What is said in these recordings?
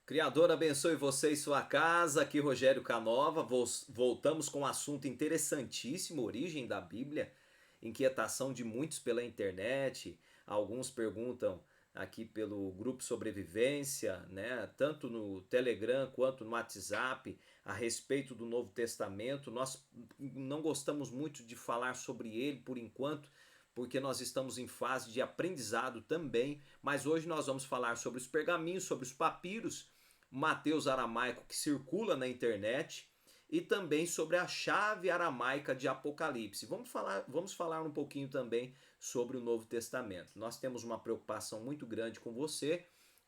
Criador abençoe você e sua casa. Aqui Rogério Canova. Voltamos com um assunto interessantíssimo, origem da Bíblia, inquietação de muitos pela internet. Alguns perguntam aqui pelo grupo Sobrevivência, né? Tanto no Telegram quanto no WhatsApp, a respeito do Novo Testamento. Nós não gostamos muito de falar sobre ele por enquanto, porque nós estamos em fase de aprendizado também, mas hoje nós vamos falar sobre os pergaminhos, sobre os papiros, Mateus aramaico que circula na internet e também sobre a chave aramaica de Apocalipse. Vamos falar um pouquinho também sobre o Novo Testamento. Nós temos uma preocupação muito grande com você,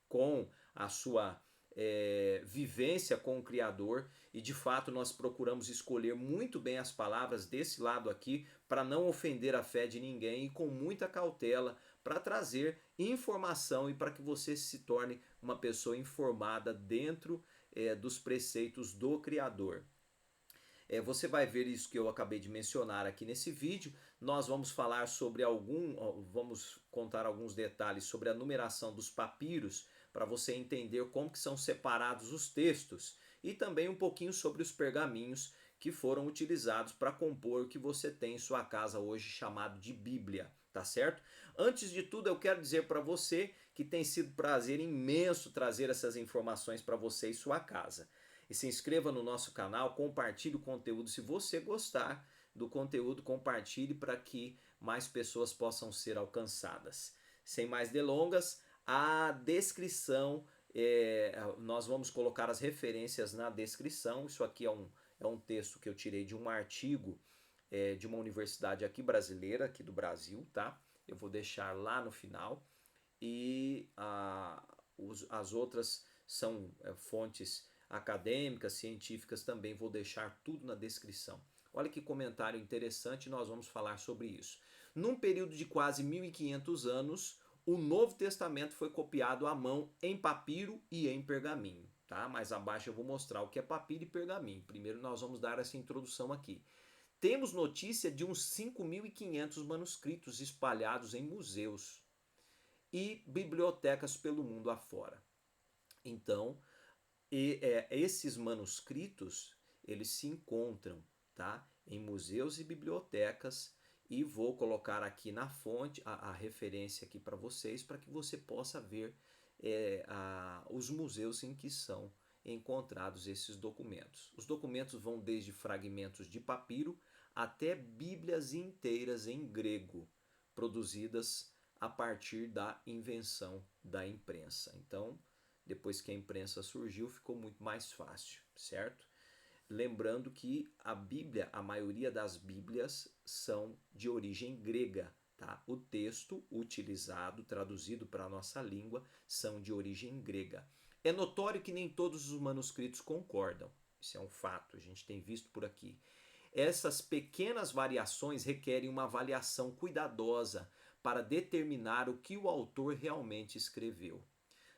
com a sua vivência com o Criador, e de fato nós procuramos escolher muito bem as palavras desse lado aqui para não ofender a fé de ninguém e com muita cautela para trazer informação e para que você se torne uma pessoa informada dentro dos preceitos do Criador. Você vai ver isso que eu acabei de mencionar aqui nesse vídeo. Nós vamos falar sobre vamos contar alguns detalhes sobre a numeração dos papiros para você entender como que são separados os textos e também um pouquinho sobre os pergaminhos que foram utilizados para compor o que você tem em sua casa hoje chamado de Bíblia, tá certo? Antes de tudo, eu quero dizer para você que tem sido prazer imenso trazer essas informações para você e sua casa. E se inscreva no nosso canal, compartilhe o conteúdo. Se você gostar do conteúdo, compartilhe para que mais pessoas possam ser alcançadas. Sem mais delongas, a descrição, nós vamos colocar as referências na descrição. Isso aqui é um texto que eu tirei de um artigo de uma universidade aqui brasileira, aqui do Brasil, tá? Eu vou deixar lá no final. E as outras são fontes acadêmicas, científicas também, vou deixar tudo na descrição. Olha que comentário interessante, nós vamos falar sobre isso. Num período de quase 1500 anos, o Novo Testamento foi copiado à mão em papiro e em pergaminho. Tá? Mais abaixo eu vou mostrar o que é papiro e pergaminho. Primeiro nós vamos dar essa introdução aqui. Temos notícia de uns 5.500 manuscritos espalhados em museus e bibliotecas pelo mundo afora. Então, esses manuscritos, eles se encontram, tá, em museus e bibliotecas, e vou colocar aqui na fonte a referência aqui para vocês, para que você possa ver os museus em que são encontrados esses documentos. Os documentos vão desde fragmentos de papiro até bíblias inteiras em grego, produzidas a partir da invenção da imprensa. Então, depois que a imprensa surgiu, ficou muito mais fácil, certo? Lembrando que a Bíblia, a maioria das Bíblias são de origem grega, tá? O texto utilizado, traduzido para a nossa língua, são de origem grega. É notório que nem todos os manuscritos concordam, isso é um fato, a gente tem visto por aqui. Essas pequenas variações requerem uma avaliação cuidadosa para determinar o que o autor realmente escreveu.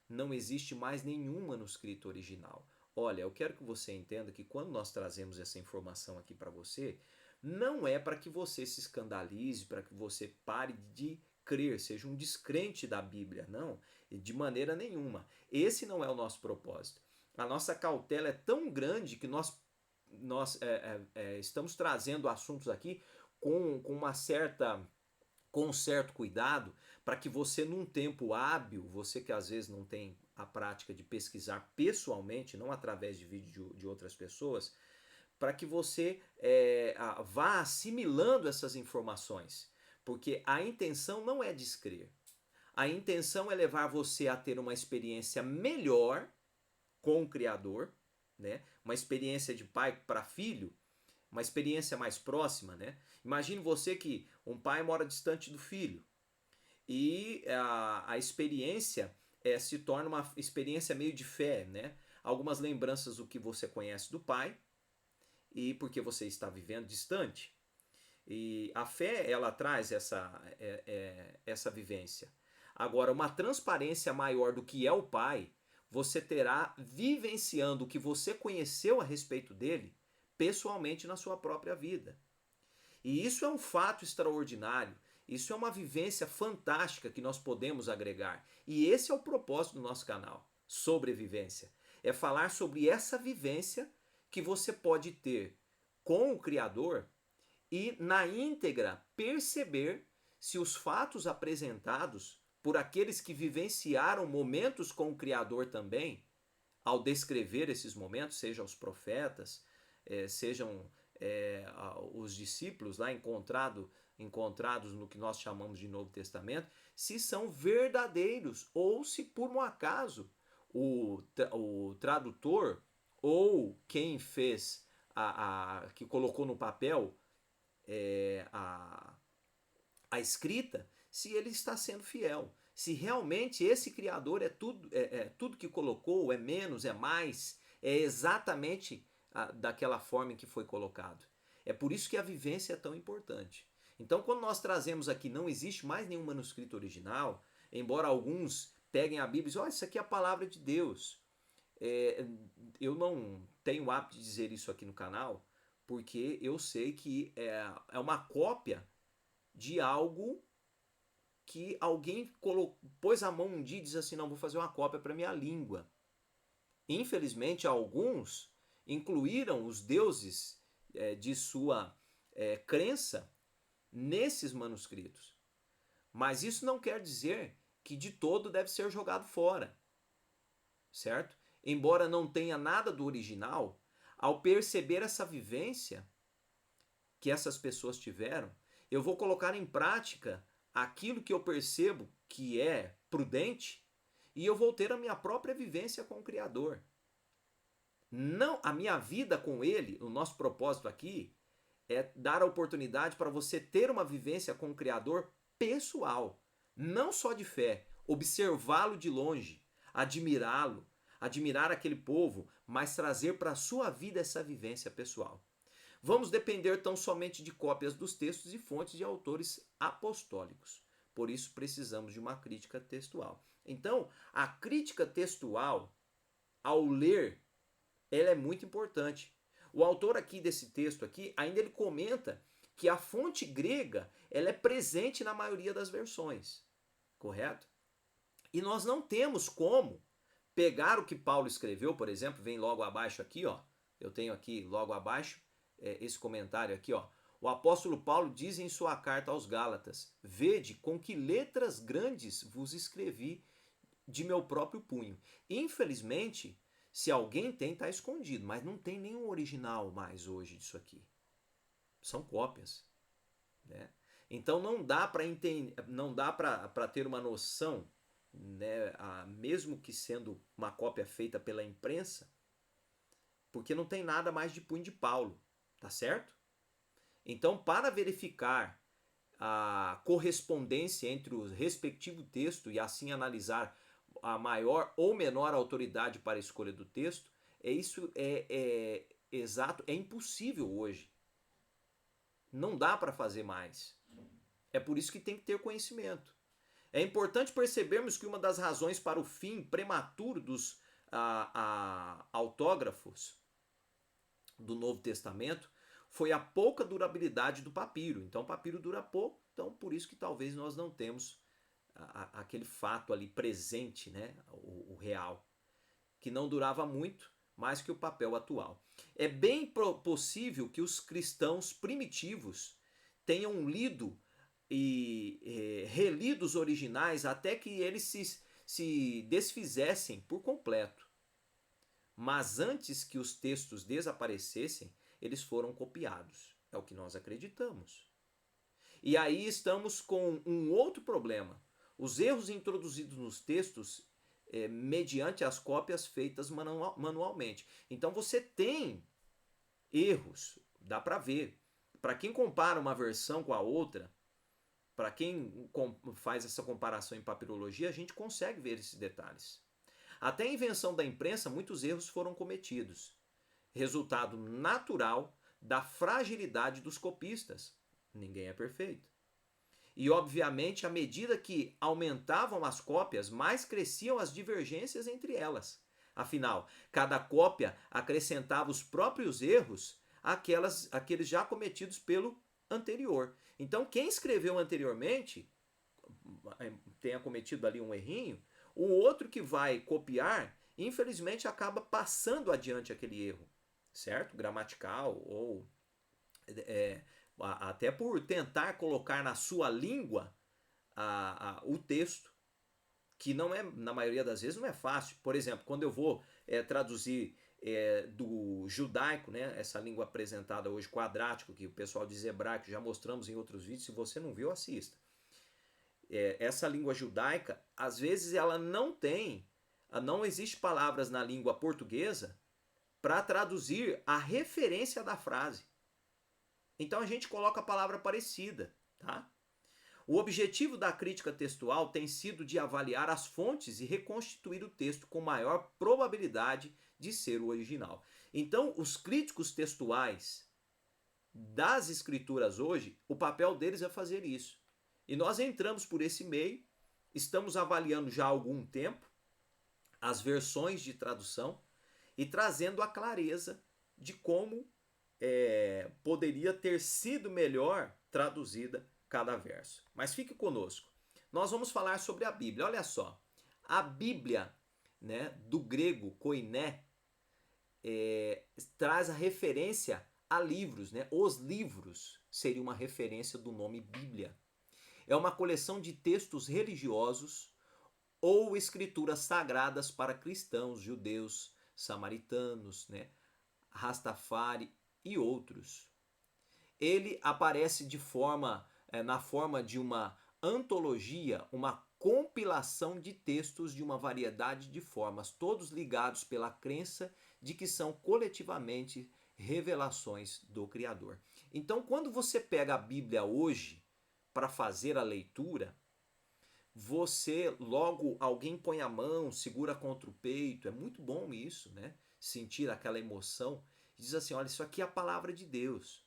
Não existe mais nenhum manuscrito original. Olha, eu quero que você entenda que quando nós trazemos essa informação aqui para você, não é para que você se escandalize, para que você pare de crer, seja um descrente da Bíblia, não, de maneira nenhuma. Esse não é o nosso propósito. A nossa cautela é tão grande que nós estamos trazendo assuntos aqui com um certo cuidado, para que você, num tempo hábil, você que às vezes não tem a prática de pesquisar pessoalmente, não através de vídeo de outras pessoas, para que você vá assimilando essas informações. Porque a intenção não é descrer. A intenção é levar você a ter uma experiência melhor com o Criador, né? Uma experiência de pai para filho, uma experiência mais próxima, né? Imagine você que um pai mora distante do filho e a experiência se torna uma experiência meio de fé, né? Algumas lembranças do que você conhece do pai e porque você está vivendo distante. E a fé, ela traz essa vivência. Agora, uma transparência maior do que é o pai, você terá vivenciando o que você conheceu a respeito dele pessoalmente na sua própria vida. E isso é um fato extraordinário, isso é uma vivência fantástica que nós podemos agregar. E esse é o propósito do nosso canal, sobrevivência. É falar sobre essa vivência que você pode ter com o Criador e, na íntegra, perceber se os fatos apresentados por aqueles que vivenciaram momentos com o Criador também, ao descrever esses momentos, sejam os profetas, sejam os discípulos lá encontrados no que nós chamamos de Novo Testamento, se são verdadeiros ou se por um acaso o tradutor ou quem fez que colocou no papel a escrita, se ele está sendo fiel. Se realmente esse Criador é tudo que colocou, é menos, é mais, é exatamente daquela forma em que foi colocado. É por isso que a vivência é tão importante. Então, quando nós trazemos aqui, não existe mais nenhum manuscrito original, embora alguns peguem a Bíblia e dizem, olha, isso aqui é a palavra de Deus. Eu não tenho o hábito de dizer isso aqui no canal, porque eu sei que é uma cópia de algo que alguém pôs a mão um dia e diz assim, não, vou fazer uma cópia para minha língua. Infelizmente, alguns incluíram os deuses de sua crença nesses manuscritos. Mas isso não quer dizer que de todo deve ser jogado fora, certo? Embora não tenha nada do original, ao perceber essa vivência que essas pessoas tiveram, eu vou colocar em prática aquilo que eu percebo que é prudente e eu vou ter a minha própria vivência com o Criador. Não, a minha vida com Ele, o nosso propósito aqui é dar a oportunidade para você ter uma vivência com o Criador pessoal, não só de fé, observá-lo de longe, admirá-lo, admirar aquele povo, mas trazer para a sua vida essa vivência pessoal. Vamos depender tão somente de cópias dos textos e fontes de autores apostólicos. Por isso precisamos de uma crítica textual. Então, a crítica textual, ao ler, ela é muito importante. O autor aqui desse texto aqui, ainda ele comenta que a fonte grega, ela é presente na maioria das versões, correto? E nós não temos como pegar o que Paulo escreveu, por exemplo, vem logo abaixo aqui, ó. Eu tenho aqui logo abaixo esse comentário aqui, ó. O apóstolo Paulo diz em sua carta aos Gálatas: vede com que letras grandes vos escrevi de meu próprio punho. Infelizmente, se alguém tem, está escondido, mas não tem nenhum original mais hoje disso aqui. São cópias, né? Então não dá para entender, não dá para ter uma noção, né, mesmo que sendo uma cópia feita pela imprensa, porque não tem nada mais de punho de Paulo, tá certo? Então, para verificar a correspondência entre o respectivo texto e assim analisar a maior ou menor autoridade para a escolha do texto, isso é exato, é impossível hoje. Não dá para fazer mais. É por isso que tem que ter conhecimento. É importante percebermos que uma das razões para o fim prematuro dos autógrafos do Novo Testamento foi a pouca durabilidade do papiro. Então o papiro dura pouco, então por isso que talvez nós não temos aquele fato ali presente, né, o real, que não durava muito, mais que o papel atual. É bem possível que os cristãos primitivos tenham lido e relido os originais até que eles se desfizessem por completo. Mas antes que os textos desaparecessem, eles foram copiados. É o que nós acreditamos. E aí estamos com um outro problema. Os erros introduzidos nos textos mediante as cópias feitas manualmente. Então você tem erros, dá para ver. Para quem compara uma versão com a outra, para quem faz essa comparação em papirologia, a gente consegue ver esses detalhes. Até a invenção da imprensa, muitos erros foram cometidos. Resultado natural da fragilidade dos copistas. Ninguém é perfeito. E, obviamente, à medida que aumentavam as cópias, mais cresciam as divergências entre elas. Afinal, cada cópia acrescentava os próprios erros àqueles já cometidos pelo anterior. Então, quem escreveu anteriormente tenha cometido ali um errinho, o outro que vai copiar, infelizmente acaba passando adiante aquele erro, certo? Gramatical ou é, até por tentar colocar na sua língua o texto, que não é, na maioria das vezes, não é fácil. Por exemplo, quando eu vou traduzir do judaico, né, essa língua apresentada hoje, quadrático, que o pessoal diz hebraico, já mostramos em outros vídeos, se você não viu, assista. Essa língua judaica, às vezes ela não existe palavras na língua portuguesa para traduzir a referência da frase. Então a gente coloca a palavra parecida, tá? O objetivo da crítica textual tem sido de avaliar as fontes e reconstituir o texto com maior probabilidade de ser o original. Então, os críticos textuais das escrituras hoje, o papel deles é fazer isso. E nós entramos por esse meio, estamos avaliando já há algum tempo as versões de tradução e trazendo a clareza de como poderia ter sido melhor traduzida cada verso. Mas fique conosco. Nós vamos falar sobre a Bíblia. Olha só, a Bíblia, né, do grego koiné, traz a referência a livros, né? Os livros seria uma referência do nome Bíblia. É uma coleção de textos religiosos ou escrituras sagradas para cristãos, judeus, samaritanos, né, Rastafari e outros. Ele aparece na forma de uma antologia, uma compilação de textos de uma variedade de formas, todos ligados pela crença de que são coletivamente revelações do Criador. Então, quando você pega a Bíblia hoje para fazer a leitura, alguém põe a mão, segura contra o peito, é muito bom isso, né? Sentir aquela emoção, diz assim, olha, isso aqui é a palavra de Deus.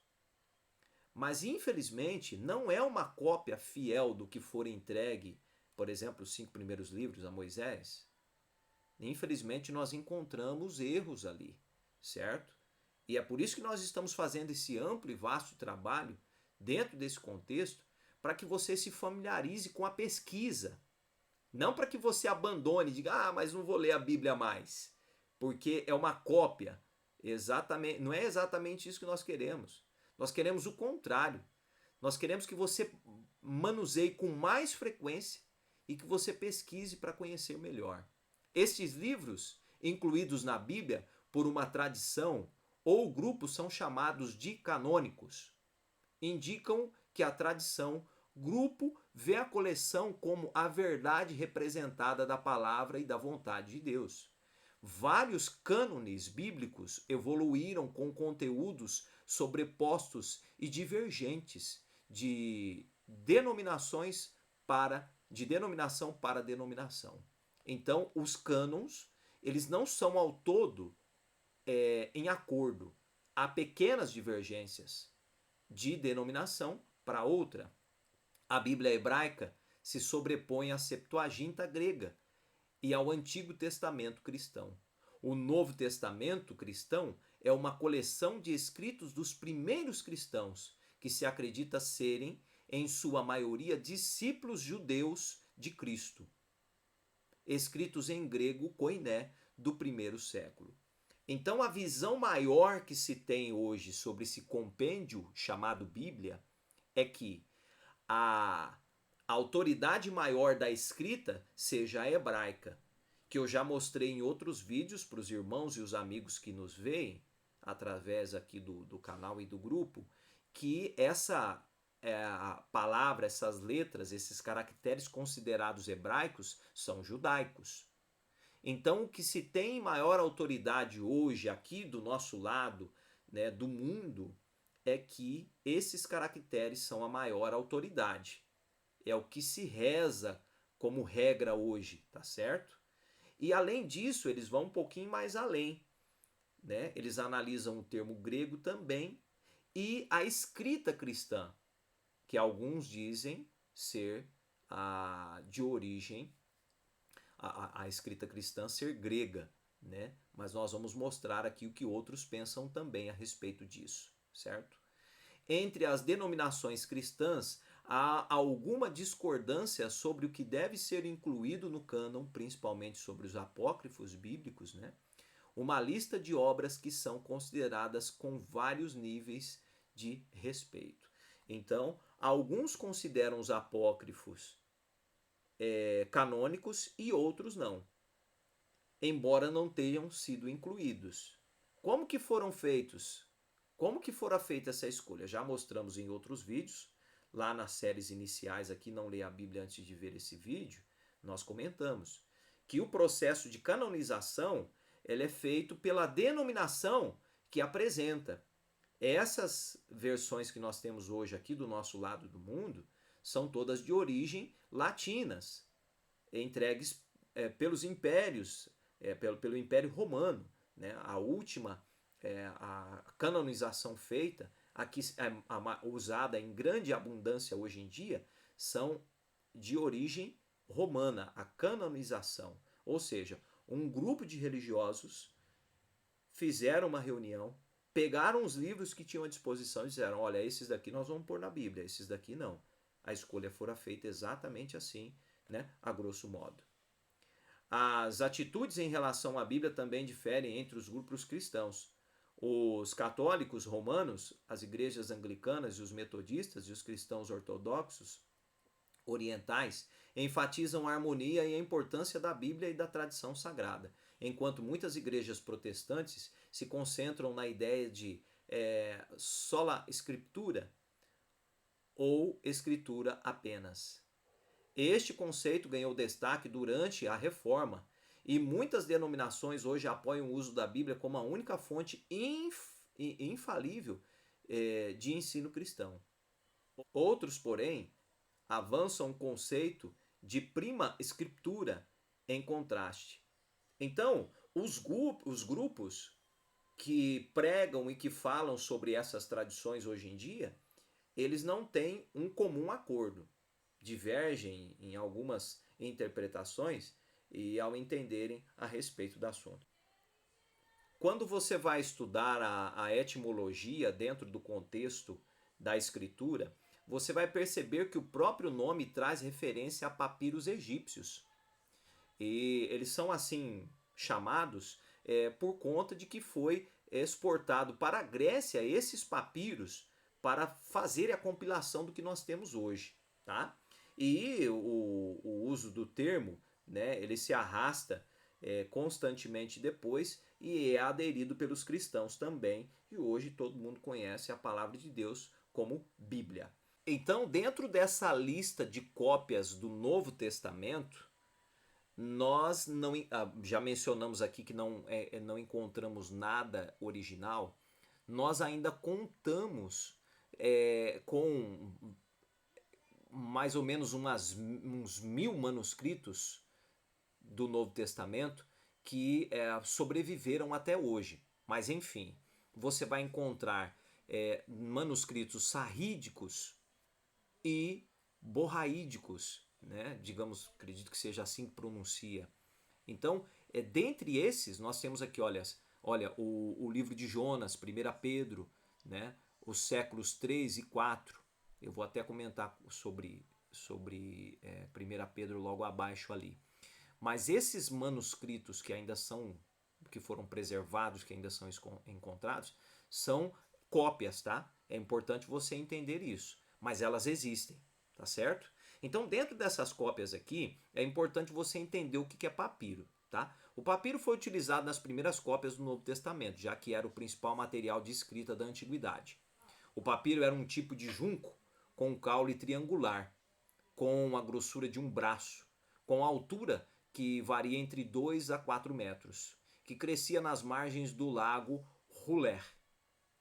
Mas infelizmente não é uma cópia fiel do que for entregue, por exemplo, os 5 primeiros livros a Moisés. Infelizmente nós encontramos erros ali, certo? E é por isso que nós estamos fazendo esse amplo e vasto trabalho dentro desse contexto, para que você se familiarize com a pesquisa. Não para que você abandone e diga, mas não vou ler a Bíblia mais, porque é uma cópia. Exatamente, não é exatamente isso que nós queremos. Nós queremos o contrário. Nós queremos que você manuseie com mais frequência e que você pesquise para conhecer melhor. Estes livros, incluídos na Bíblia por uma tradição ou grupo, são chamados de canônicos. Indicam que a tradição, grupo, vê a coleção como a verdade representada da palavra e da vontade de Deus. Vários cânones bíblicos evoluíram com conteúdos sobrepostos e divergentes de denominação para denominação. Então, os cânons, eles não são ao todo em acordo. Há pequenas divergências de denominação para outra. A Bíblia hebraica se sobrepõe à Septuaginta grega e ao Antigo Testamento cristão. O Novo Testamento cristão é uma coleção de escritos dos primeiros cristãos, que se acredita serem, em sua maioria, discípulos judeus de Cristo, escritos em grego koiné do primeiro século. Então, a visão maior que se tem hoje sobre esse compêndio chamado Bíblia é que a autoridade maior da escrita seja a hebraica, que eu já mostrei em outros vídeos para os irmãos e os amigos que nos veem através aqui do canal e do grupo, que essa a palavra, essas letras, esses caracteres considerados hebraicos são judaicos. Então, o que se tem maior autoridade hoje aqui do nosso lado, né, do mundo, é que esses caracteres são a maior autoridade. É o que se reza como regra hoje, tá certo? E além disso, eles vão um pouquinho mais além, né? Eles analisam o termo grego também e a escrita cristã, que alguns dizem ser de origem, a escrita cristã ser grega, né? Mas nós vamos mostrar aqui o que outros pensam também a respeito disso, certo? Entre as denominações cristãs, há alguma discordância sobre o que deve ser incluído no cânon, principalmente sobre os apócrifos bíblicos, né? Uma lista de obras que são consideradas com vários níveis de respeito. Então, alguns consideram os apócrifos canônicos e outros não, embora não tenham sido incluídos. Como que foram feitos? Como que fora feita essa escolha? Já mostramos em outros vídeos, lá nas séries iniciais aqui, não leia a Bíblia antes de ver esse vídeo, nós comentamos que o processo de canonização ele é feito pela denominação que apresenta. Essas versões que nós temos hoje aqui do nosso lado do mundo são todas de origem latinas, entregues pelos impérios, pelo Império Romano. Né? A última, a canonização feita, aqui usada em grande abundância hoje em dia, são de origem romana, a canonização. Ou seja, um grupo de religiosos fizeram uma reunião, pegaram os livros que tinham à disposição e disseram, olha, esses daqui nós vamos pôr na Bíblia, esses daqui não. A escolha fora feita exatamente assim, né, a grosso modo. As atitudes em relação à Bíblia também diferem entre os grupos cristãos. Os católicos romanos, as igrejas anglicanas e os metodistas e os cristãos ortodoxos orientais enfatizam a harmonia e a importância da Bíblia e da tradição sagrada, enquanto muitas igrejas protestantes se concentram na ideia de sola escritura ou escritura apenas. Este conceito ganhou destaque durante a Reforma e muitas denominações hoje apoiam o uso da Bíblia como a única fonte infalível de ensino cristão. Outros, porém, avançam o conceito de prima escritura em contraste. Então, os grupos que pregam e que falam sobre essas tradições hoje em dia, eles não têm um comum acordo. Divergem em algumas interpretações e ao entenderem a respeito do assunto. Quando você vai estudar a etimologia dentro do contexto da escritura, você vai perceber que o próprio nome traz referência a papiros egípcios. E eles são assim chamados por conta de que foi exportado para a Grécia esses papiros para fazer a compilação do que nós temos hoje. Tá? E o uso do termo, né, ele se arrasta constantemente depois e é aderido pelos cristãos também. E hoje todo mundo conhece a palavra de Deus como Bíblia. Então, dentro dessa lista de cópias do Novo Testamento, nós não, já mencionamos aqui que não encontramos nada original, nós ainda contamos com mais ou menos uns 1000 manuscritos do Novo Testamento que sobreviveram até hoje. Mas enfim, você vai encontrar manuscritos sarrídicos e borraídicos, né? Digamos, acredito que seja assim que pronuncia. Então, dentre esses, nós temos aqui, olha o livro de Jonas, 1 Pedro, né? Os séculos 3 e 4. Eu vou até comentar sobre 1 Pedro logo abaixo ali. Mas esses manuscritos que ainda são, que foram preservados, que ainda são encontrados, são cópias, tá? É importante você entender isso. Mas elas existem, tá certo? Então, dentro dessas cópias aqui, é importante você entender o que é papiro, tá? O papiro foi utilizado nas primeiras cópias do Novo Testamento, já que era o principal material de escrita da antiguidade. O papiro era um tipo de junco com um caule triangular, com a grossura de um braço, com altura que varia entre 2 a 4 metros, que crescia nas margens do lago Ruler,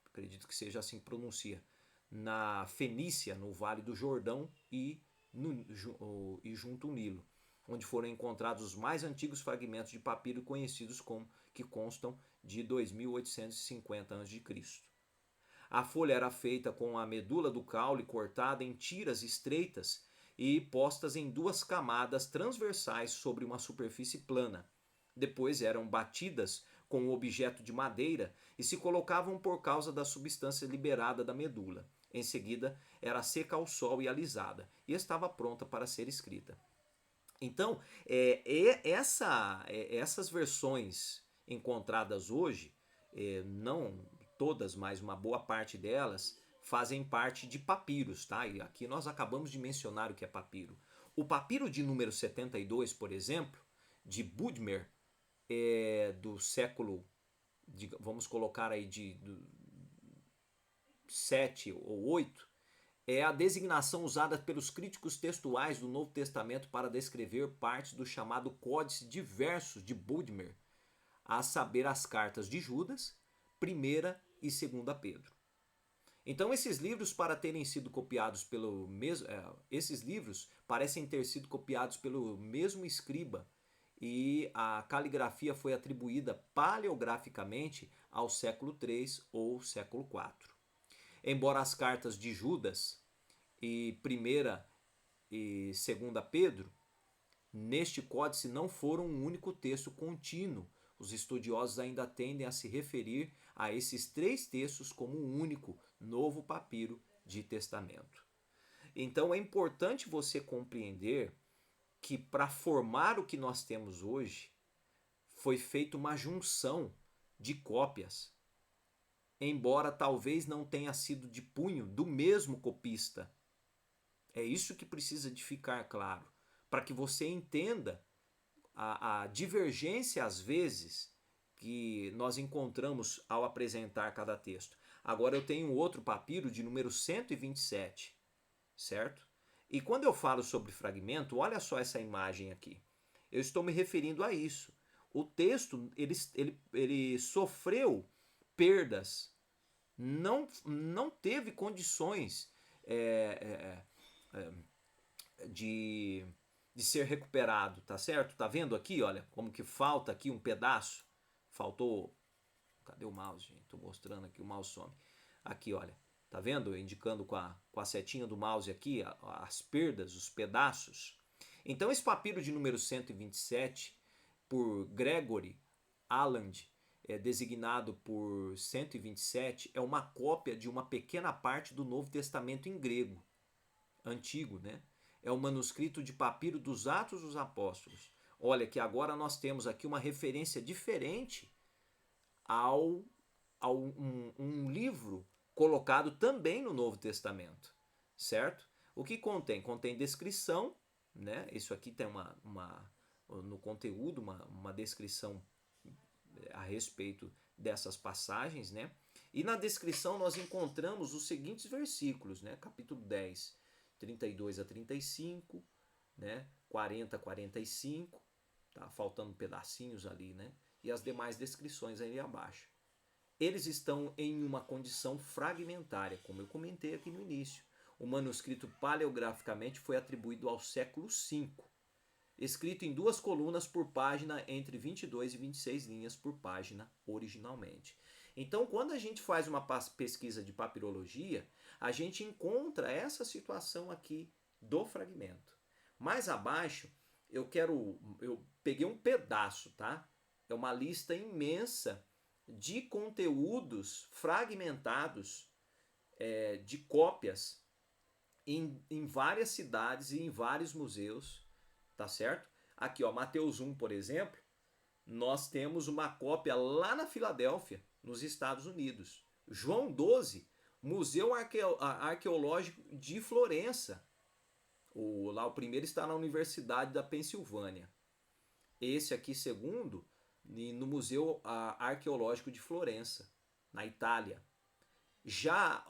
acredito que seja assim que pronuncia, na Fenícia, no Vale do Jordão e junto ao Nilo, onde foram encontrados os mais antigos fragmentos de papiro conhecidos como que constam de 2850 a.C. A folha era feita com a medula do caule cortada em tiras estreitas e postas em 2 camadas transversais sobre uma superfície plana. Depois eram batidas com um objeto de madeira e se colocavam por causa da substância liberada da medula. Em seguida, era seca ao sol e alisada, e estava pronta para ser escrita. Então, essas versões encontradas hoje, não todas, mas uma boa parte delas, fazem parte de papiros, tá? E aqui nós acabamos de mencionar o que é papiro. O papiro de número 72, por exemplo, de Budmer, do século, vamos colocar aí de 7 ou 8, é a designação usada pelos críticos textuais do Novo Testamento para descrever partes do chamado Códice de Versos de Budmer, a saber, as cartas de Judas, 1ª e 2ª Pedro. Então esses livros, para terem sido copiados pelo mesmo, esses livros parecem ter sido copiados pelo mesmo escriba, e a caligrafia foi atribuída paleograficamente ao século 3 ou século 4. Embora as cartas de Judas e 1ª e 2ª Pedro, neste códice não foram um único texto contínuo, os estudiosos ainda tendem a se referir a esses 3 textos como um único novo papiro de testamento. Então é importante você compreender que para formar o que nós temos hoje, foi feita uma junção de cópias, embora talvez não tenha sido de punho do mesmo copista. É isso que precisa de ficar claro, para que você entenda a divergência, às vezes, que nós encontramos ao apresentar cada texto. Agora eu tenho outro papiro de número 127, certo? E quando eu falo sobre fragmento, olha só essa imagem aqui. Eu estou me referindo a isso. O texto, ele sofreu perdas, não teve condições de ser recuperado, tá certo? Tá vendo aqui, olha, como que falta aqui um pedaço? Faltou... Cadê o mouse, gente? Tô mostrando aqui, o mouse some. Aqui, olha. Tá vendo? Indicando com a setinha do mouse aqui as perdas, os pedaços. Então esse papiro de número 127, por Gregory Alland, designado por 127, é uma cópia de uma pequena parte do Novo Testamento em grego, antigo, né? É o manuscrito de papiro dos Atos dos Apóstolos. Olha que agora nós temos aqui uma referência diferente a um livro colocado também no Novo Testamento, certo? O que contém? Contém descrição, né? Isso aqui tem no conteúdo uma descrição a respeito dessas passagens, né? E na descrição nós encontramos os seguintes versículos, né? Capítulo 10, 32 a 35, né? 40 a 45, tá faltando pedacinhos ali, né? E as demais descrições aí abaixo. Eles estão em uma condição fragmentária, como eu comentei aqui no início. O manuscrito paleograficamente foi atribuído ao século V, escrito em 2 colunas por página, entre 22 e 26 linhas por página originalmente. Então, quando a gente faz uma pesquisa de papirologia, a gente encontra essa situação aqui do fragmento. Mais abaixo, eu peguei um pedaço, tá? É uma lista imensa de conteúdos fragmentados, de cópias em várias cidades e em vários museus, tá certo? Aqui, ó, Mateus 1, por exemplo, nós temos uma cópia lá na Filadélfia, nos Estados Unidos. João 12, Museu Arqueológico de Florença. O primeiro está na Universidade da Pensilvânia. Esse aqui, segundo, no Museu Arqueológico de Florença, na Itália. Já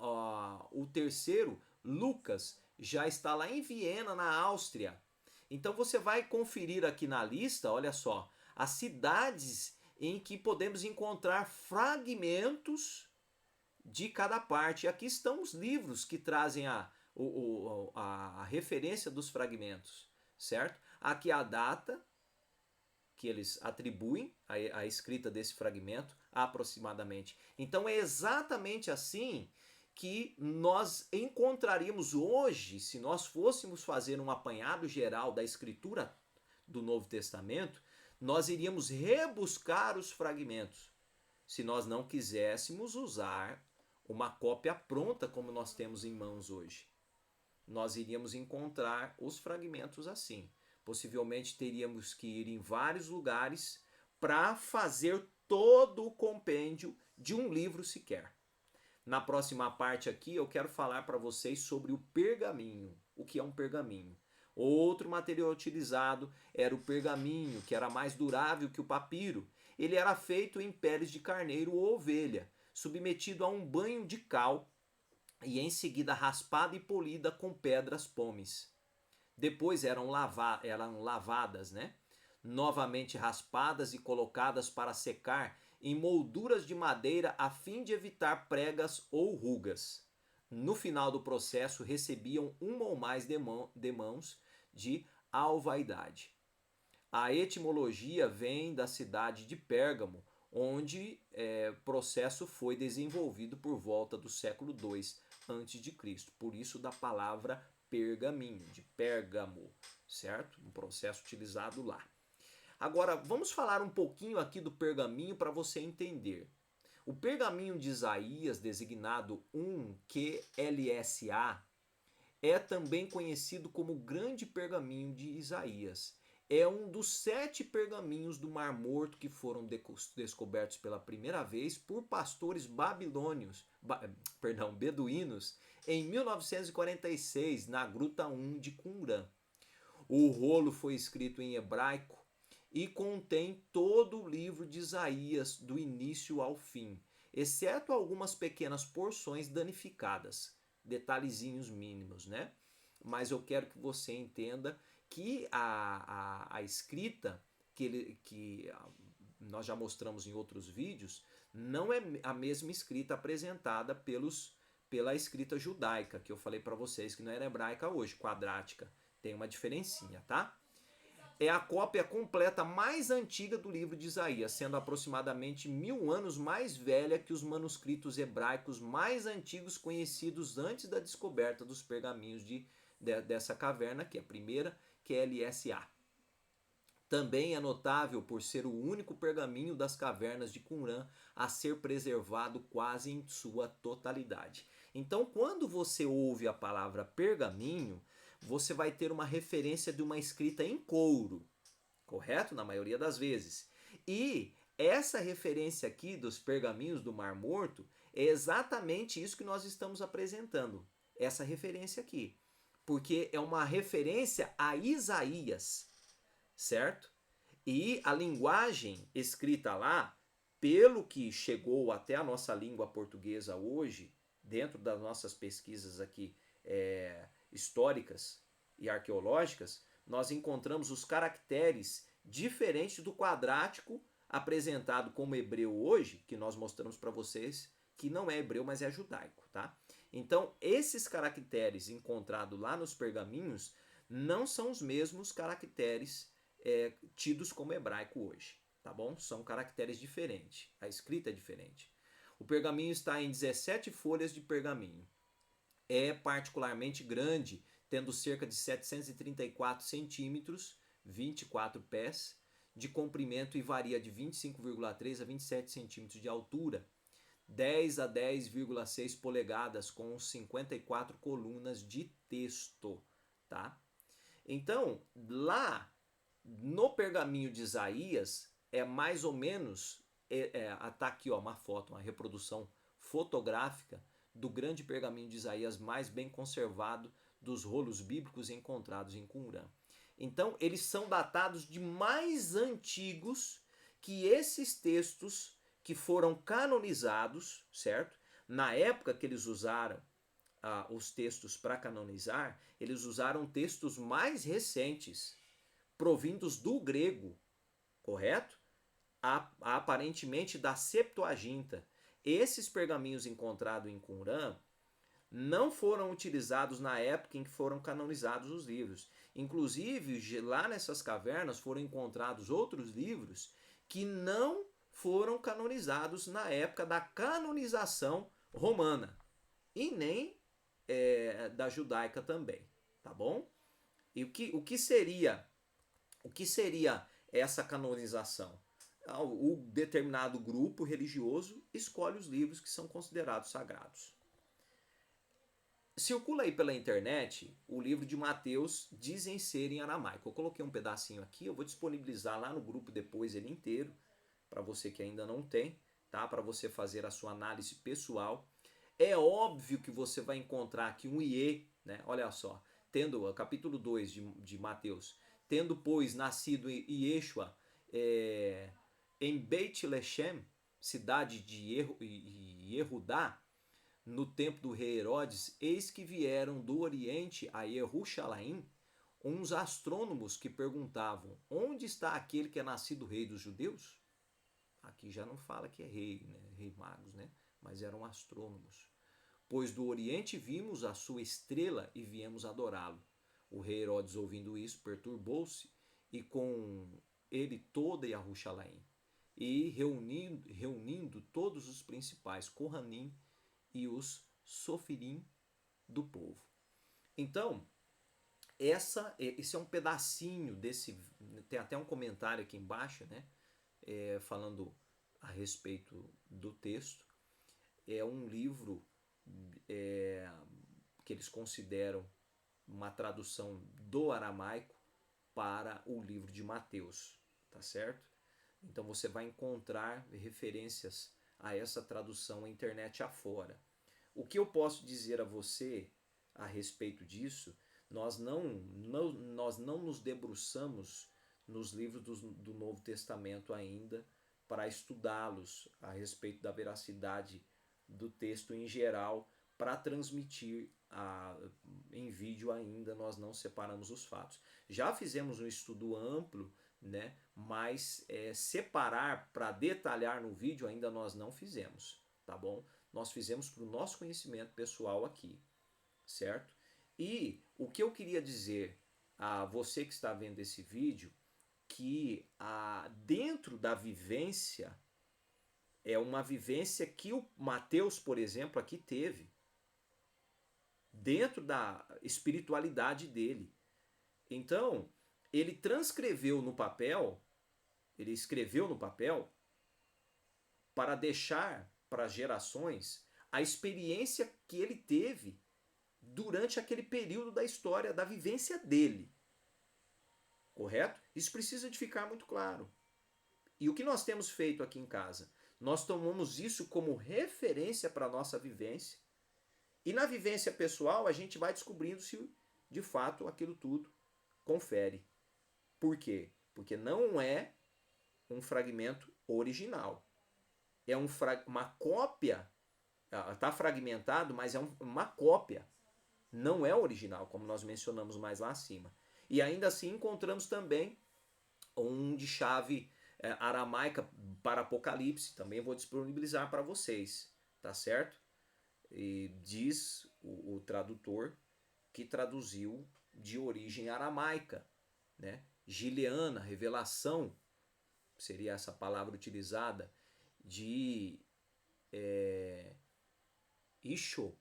o terceiro, Lucas, já está lá em Viena, na Áustria. Então você vai conferir aqui na lista, olha só, as cidades em que podemos encontrar fragmentos de cada parte. Aqui estão os livros que trazem a referência dos fragmentos, certo? Aqui a data que eles atribuem à escrita desse fragmento, aproximadamente. Então é exatamente assim que nós encontraríamos hoje, se nós fôssemos fazer um apanhado geral da escritura do Novo Testamento, nós iríamos rebuscar os fragmentos, se nós não quiséssemos usar uma cópia pronta como nós temos em mãos hoje. Nós iríamos encontrar os fragmentos assim. Possivelmente teríamos que ir em vários lugares para fazer todo o compêndio de um livro sequer. Na próxima parte aqui eu quero falar para vocês sobre o pergaminho. O que é um pergaminho? Outro material utilizado era o pergaminho, que era mais durável que o papiro. Ele era feito em peles de carneiro ou ovelha, submetido a um banho de cal e em seguida raspada e polida com pedras pomes. Depois eram lavadas, né? Novamente raspadas e colocadas para secar em molduras de madeira a fim de evitar pregas ou rugas. No final do processo recebiam uma ou mais demãos de alvaidade. A etimologia vem da cidade de Pérgamo, onde o processo foi desenvolvido por volta do século II a.C. Por isso da palavra pergaminho, de Pérgamo, certo? Um processo utilizado lá. Agora, vamos falar um pouquinho aqui do pergaminho para você entender. O pergaminho de Isaías, designado 1QLSA, é também conhecido como o Grande Pergaminho de Isaías. É um dos 7 pergaminhos do Mar Morto que foram descobertos pela primeira vez por pastores beduínos em 1946, na Gruta 1 de Qumran. O rolo foi escrito em hebraico e contém todo o livro de Isaías, do início ao fim, exceto algumas pequenas porções danificadas, detalhezinhos mínimos, né? Mas eu quero que você entenda que a escrita que nós já mostramos em outros vídeos não é a mesma escrita apresentada pela escrita judaica, que eu falei para vocês que não era hebraica hoje, quadrática. Tem uma diferencinha, tá? É a cópia completa mais antiga do livro de Isaías, sendo aproximadamente 1000 anos mais velha que os manuscritos hebraicos mais antigos conhecidos antes da descoberta dos pergaminhos dessa caverna, que é a primeira, que é LSA. Também é notável por ser o único pergaminho das cavernas de Qumran a ser preservado quase em sua totalidade. Então, quando você ouve a palavra pergaminho, você vai ter uma referência de uma escrita em couro, correto? Na maioria das vezes. E essa referência aqui dos pergaminhos do Mar Morto é exatamente isso que nós estamos apresentando. Essa referência aqui. Porque é uma referência a Isaías, certo? E a linguagem escrita lá, pelo que chegou até a nossa língua portuguesa hoje, dentro das nossas pesquisas aqui históricas e arqueológicas, nós encontramos os caracteres diferentes do quadrático apresentado como hebreu hoje, que nós mostramos para vocês que não é hebreu, mas é judaico, tá? Então, esses caracteres encontrados lá nos pergaminhos não são os mesmos caracteres tidos como hebraico hoje, tá bom? São caracteres diferentes, a escrita é diferente. O pergaminho está em 17 folhas de pergaminho. É particularmente grande, tendo cerca de 734 centímetros, 24 pés, de comprimento e varia de 25,3 a 27 centímetros de altura, 10 a 10,6 polegadas, com 54 colunas de texto, tá? Então, lá no pergaminho de Isaías, é mais ou menos, tá aqui ó, uma foto, uma reprodução fotográfica do grande pergaminho de Isaías mais bem conservado dos rolos bíblicos encontrados em Qumran. Então, eles são datados de mais antigos que esses textos que foram canonizados, certo? Na época que eles usaram os textos para canonizar, eles usaram textos mais recentes, provindos do grego, correto? Aparentemente da Septuaginta. Esses pergaminhos encontrados em Qumran não foram utilizados na época em que foram canonizados os livros. Inclusive, lá nessas cavernas foram encontrados outros livros que não foram canonizados na época da canonização romana e nem da judaica também, tá bom? E o que seria essa canonização? o determinado grupo religioso escolhe os livros que são considerados sagrados. Circula aí pela internet o livro de Mateus, dizem ser em aramaico. Eu coloquei um pedacinho aqui, eu vou disponibilizar lá no grupo depois ele inteiro, para você que ainda não tem, tá? Para você fazer a sua análise pessoal. É óbvio que você vai encontrar aqui um IE, né? Olha só, tendo, capítulo 2 de Mateus, tendo, pois, nascido em Yeshua, em Beit Lechem, cidade de Yehudá, no tempo do rei Herodes, eis que vieram do Oriente a Jerusalém uns astrônomos que perguntavam: onde está aquele que é nascido rei dos judeus? Aqui já não fala que é rei, né? Rei magos, né? Mas eram astrônomos. Pois do Oriente vimos a sua estrela e viemos adorá-lo. O rei Herodes, ouvindo isso, perturbou-se e com ele toda Jerusalém. E reunindo todos os principais Kohanim e os Sofirim do povo. Então, esse é um pedacinho desse. Tem até um comentário aqui embaixo, né? Falando a respeito do texto. É um livro que eles consideram uma tradução do aramaico para o livro de Mateus, tá certo? Então você vai encontrar referências a essa tradução na internet afora. O que eu posso dizer a você a respeito disso, nós não nos debruçamos nos livros do Novo Testamento ainda para estudá-los a respeito da veracidade do texto em geral, para transmitir em vídeo ainda nós não separamos os fatos. Já fizemos um estudo amplo, né? Mas separar para detalhar no vídeo ainda nós não fizemos, tá bom? Nós fizemos para o nosso conhecimento pessoal aqui, certo? E o que eu queria dizer a você que está vendo esse vídeo, que dentro da vivência, é uma vivência que o Mateus, por exemplo, aqui teve, dentro da espiritualidade dele. Então, ele transcreveu no papel, ele escreveu no papel para deixar para as gerações a experiência que ele teve durante aquele período da história, da vivência dele. Correto? Isso precisa de ficar muito claro. E o que nós temos feito aqui em casa? Nós tomamos isso como referência para a nossa vivência. E na vivência pessoal, a gente vai descobrindo se de fato aquilo tudo confere. Por quê? Porque não é um fragmento original. É uma cópia. Está fragmentado, mas é uma cópia. Não é original, como nós mencionamos mais lá acima. E ainda assim encontramos também um de chave aramaica para Apocalipse. Também vou disponibilizar para vocês, tá certo? E diz o tradutor que traduziu de origem aramaica, né? Gileana, revelação, seria essa palavra utilizada, de Isho,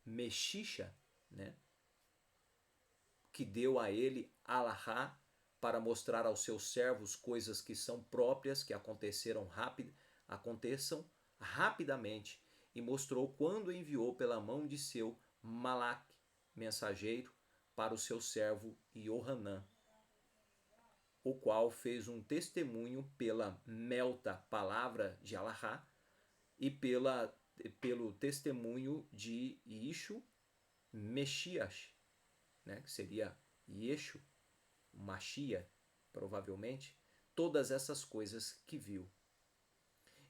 Meshicha, né? Que deu a ele Alahá para mostrar aos seus servos coisas que são próprias, que aconteçam rapidamente, e mostrou quando enviou pela mão de seu Malak, mensageiro, para o seu servo Yohanan, o qual fez um testemunho pela Melta, palavra de Alahá, e pelo testemunho de Ishu Mexias, né, que seria Yeshu, Machia, provavelmente, todas essas coisas que viu.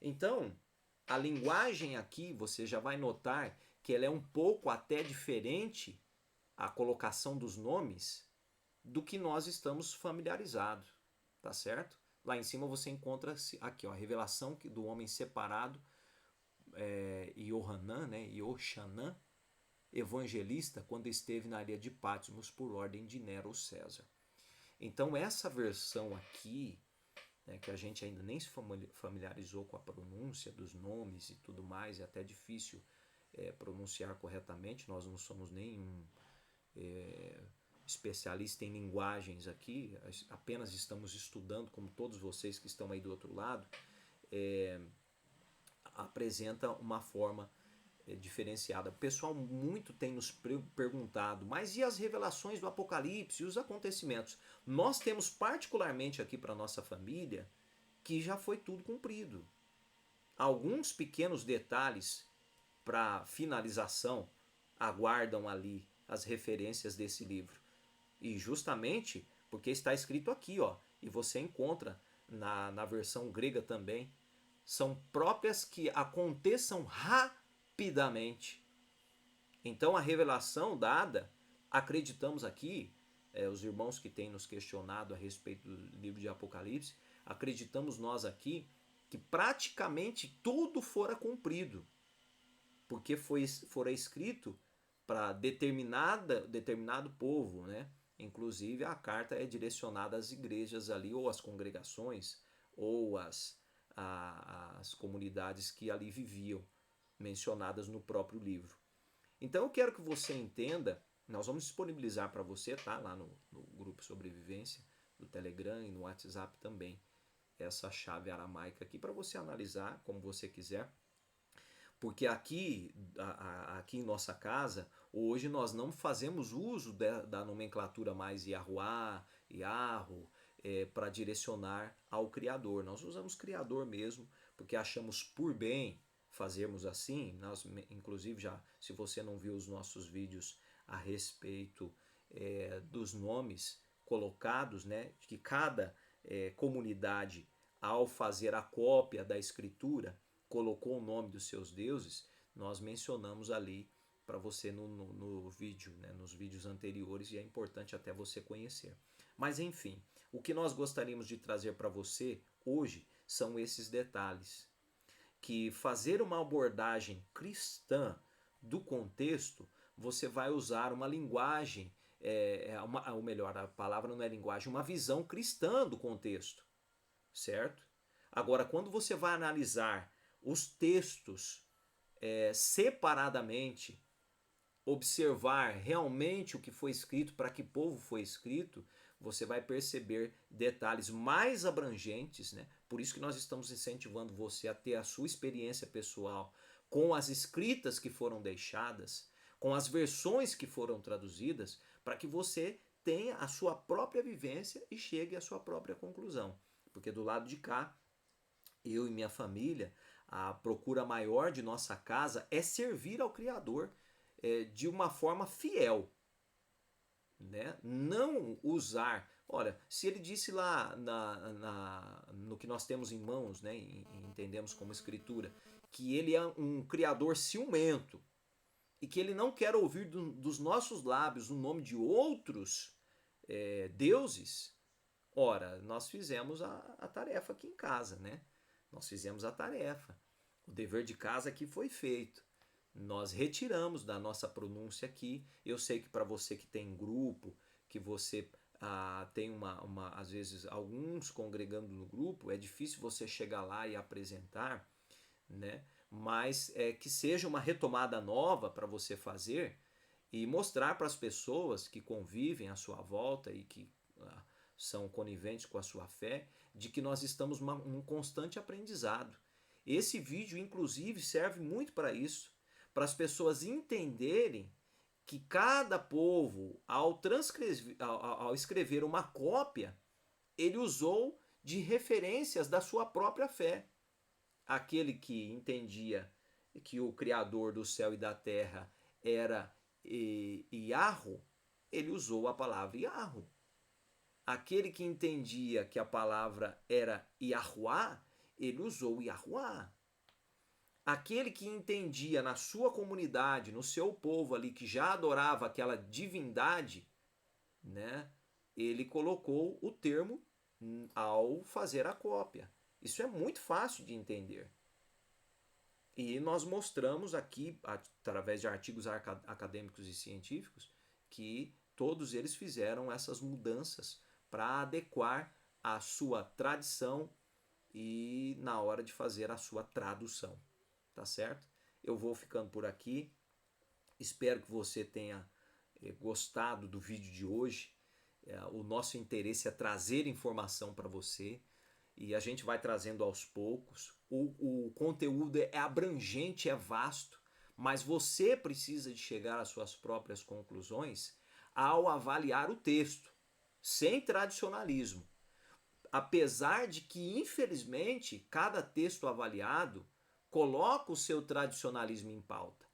Então, a linguagem aqui, você já vai notar que ela é um pouco até diferente, a colocação dos nomes, do que nós estamos familiarizados, tá certo? Lá em cima você encontra aqui, ó, a revelação do homem separado, Yohanan, né, Yoshanan, evangelista, quando esteve na ilha de Patmos por ordem de Nero César. Então essa versão aqui, né, que a gente ainda nem se familiarizou com a pronúncia dos nomes e tudo mais, é até difícil pronunciar corretamente, nós não somos nenhum especialista em linguagens aqui, apenas estamos estudando, como todos vocês que estão aí do outro lado, apresenta uma forma diferenciada. O pessoal muito tem nos perguntado, mas e as revelações do Apocalipse, e os acontecimentos? Nós temos particularmente aqui para nossa família que já foi tudo cumprido. Alguns pequenos detalhes para finalização aguardam ali as referências desse livro. E justamente porque está escrito aqui, ó, e você encontra na versão grega também, são próprias que aconteçam rapidamente. Então a revelação dada, acreditamos aqui, os irmãos que têm nos questionado a respeito do livro de Apocalipse, acreditamos nós aqui que praticamente tudo fora cumprido, porque fora escrito para determinado povo, né? Inclusive a carta é direcionada às igrejas ali, ou às congregações, ou às comunidades que ali viviam, mencionadas no próprio livro. Então eu quero que você entenda, nós vamos disponibilizar para você, tá? Lá no grupo Sobrevivência, do Telegram e no WhatsApp também, essa chave aramaica aqui para você analisar como você quiser. Porque aqui em nossa casa, hoje nós não fazemos uso da nomenclatura mais Yahuwah, Yahoo, para direcionar ao Criador. Nós usamos Criador mesmo, porque achamos por bem fazermos assim. Nós, inclusive, se você não viu os nossos vídeos a respeito dos nomes colocados, né, que cada comunidade, ao fazer a cópia da escritura, colocou o nome dos seus deuses, nós mencionamos ali para você no vídeo, né, nos vídeos anteriores, e é importante até você conhecer. Mas enfim, o que nós gostaríamos de trazer para você hoje são esses detalhes. Que fazer uma abordagem cristã do contexto, você vai usar uma linguagem, ou melhor, a palavra não é linguagem, uma visão cristã do contexto, certo? Agora, quando você vai analisar os textos separadamente, observar realmente o que foi escrito, para que povo foi escrito, você vai perceber detalhes mais abrangentes, né? Por isso que nós estamos incentivando você a ter a sua experiência pessoal com as escritas que foram deixadas, com as versões que foram traduzidas, para que você tenha a sua própria vivência e chegue à sua própria conclusão. Porque do lado de cá, eu e minha família, a procura maior de nossa casa é servir ao Criador de uma forma fiel, né? Não usar. Olha, se ele disse lá no que nós temos em mãos, né, e entendemos como escritura, que ele é um Criador ciumento e que ele não quer ouvir dos nossos lábios o nome de outros deuses, ora, nós fizemos a tarefa aqui em casa, né? Nós fizemos a tarefa. O dever de casa aqui foi feito. Nós retiramos da nossa pronúncia aqui. Eu sei que para você que tem grupo, que você tem às vezes alguns congregando no grupo, é difícil você chegar lá e apresentar, né? Mas que seja uma retomada nova para você fazer e mostrar para as pessoas que convivem à sua volta e que são coniventes com a sua fé, de que nós estamos num constante aprendizado. Esse vídeo, inclusive, serve muito para isso, para as pessoas entenderem que cada povo, ao escrever uma cópia, ele usou de referências da sua própria fé. Aquele que entendia que o Criador do céu e da terra era Yahoo, ele usou a palavra Yahoo. Aquele que entendia que a palavra era Yahuwah, ele usou Yahuwah. Aquele que entendia na sua comunidade, no seu povo ali, que já adorava aquela divindade, né, ele colocou o termo ao fazer a cópia. Isso é muito fácil de entender. E nós mostramos aqui, através de artigos acadêmicos e científicos, que todos eles fizeram essas mudanças para adequar a sua tradição e na hora de fazer a sua tradução, tá certo? Eu vou ficando por aqui, espero que você tenha gostado do vídeo de hoje. O nosso interesse é trazer informação para você e a gente vai trazendo aos poucos. O conteúdo é abrangente, é vasto, mas você precisa de chegar às suas próprias conclusões ao avaliar o texto, sem tradicionalismo. Apesar de que, infelizmente, cada texto avaliado coloca o seu tradicionalismo em pauta.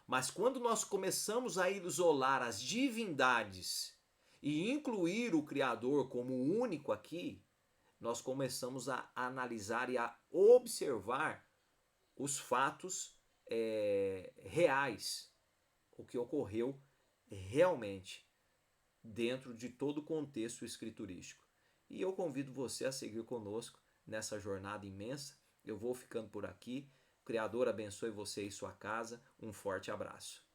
Mas quando nós começamos a isolar as divindades e incluir o Criador como único aqui, nós começamos a analisar e a observar os fatos reais, o que ocorreu realmente dentro de todo o contexto escriturístico. E eu convido você a seguir conosco nessa jornada imensa. Eu vou ficando por aqui. O Criador abençoe você e sua casa. Um forte abraço.